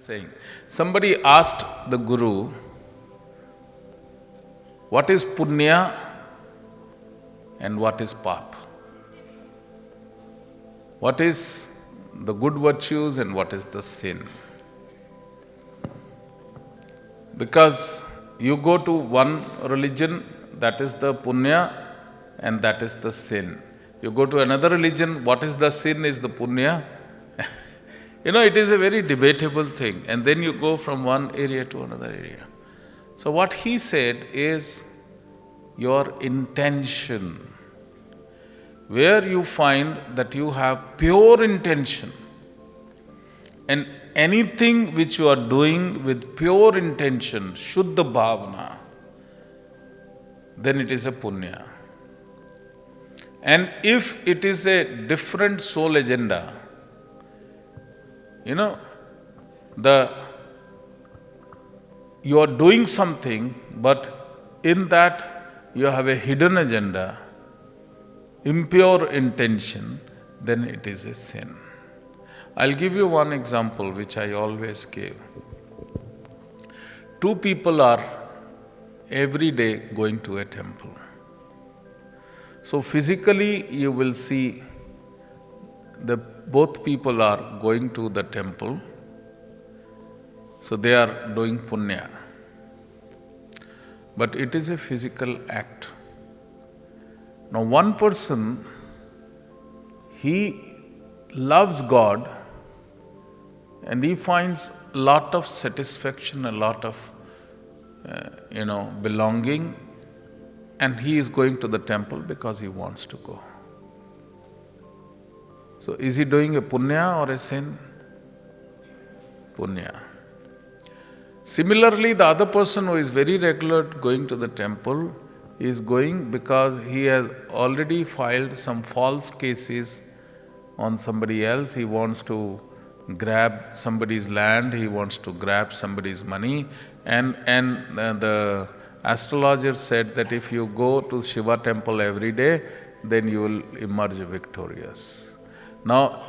saying. Somebody asked the Guru, what is punya and what is pap? What is the good virtues and what is the sin? Because you go to one religion, that is the punya and that is the sin. You go to another religion, what is the sin is the punya. It is a very debatable thing. And then you go from one area to another area. So what he said is your intention. Where you find that you have pure intention, and anything which you are doing with pure intention, Shuddha Bhavana, then it is a punya. And if it is a different soul agenda, you are doing something, but in that you have a hidden agenda, impure intention, then it is a sin. I'll give you one example which I always give. Two people are every day going to a temple. So physically you will see both people are going to the temple, so they are doing punya. But it is a physical act. Now one person, he loves God and he finds a lot of satisfaction, a lot of belonging, and he is going to the temple because he wants to go. So is he doing a punya or a sin? Punya. Similarly, the other person who is very regular going to the temple is going because he has already filed some false cases on somebody else. He wants to grab somebody's land, he wants to grab somebody's money, and the astrologer said that if you go to Shiva temple every day, then you will emerge victorious. Now,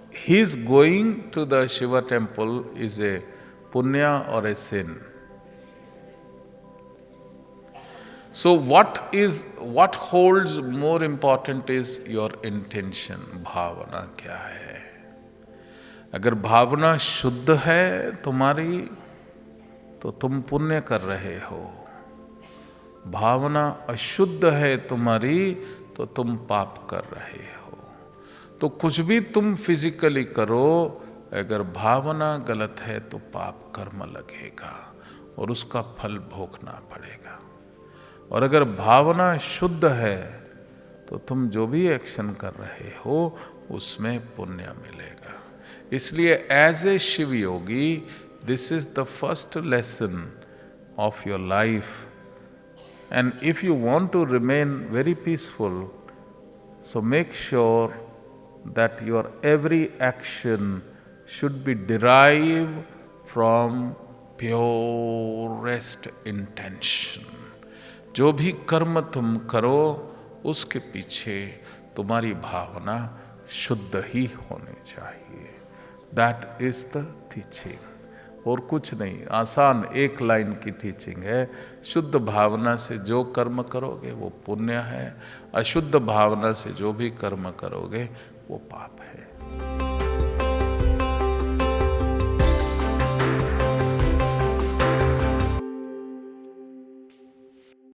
his going to the Shiva temple is a punya or a sin. So what holds more important is your intention. भावना क्या है? अगर भावना शुद्ध है तुम्हारी तो तुम पुण्य कर रहे हो. भावना अशुद्ध है तुम्हारी तो तुम पाप कर रहे हो. तो कुछ भी तुम फिजिकली करो, अगर भावना गलत है तो पाप कर्म लगेगा और उसका फल भोगना पड़ेगा. और अगर भावना शुद्ध है तो तुम जो भी एक्शन कर रहे हो उसमें पुण्य मिलेगा. इसलिए as a Shiv yogi, this is the first lesson of your life. And if you want to remain very peaceful, so make sure that your every action should be derived from purest intention. जो भी कर्म तुम करो उसके पीछे तुम्हारी भावना शुद्ध ही होनी चाहिए. That is the teaching. और कुछ नहीं, आसान एक लाइन की टीचिंग है. शुद्ध भावना से जो कर्म करोगे वो पुण्य है, अशुद्ध भावना से जो भी कर्म करोगे वो पाप है.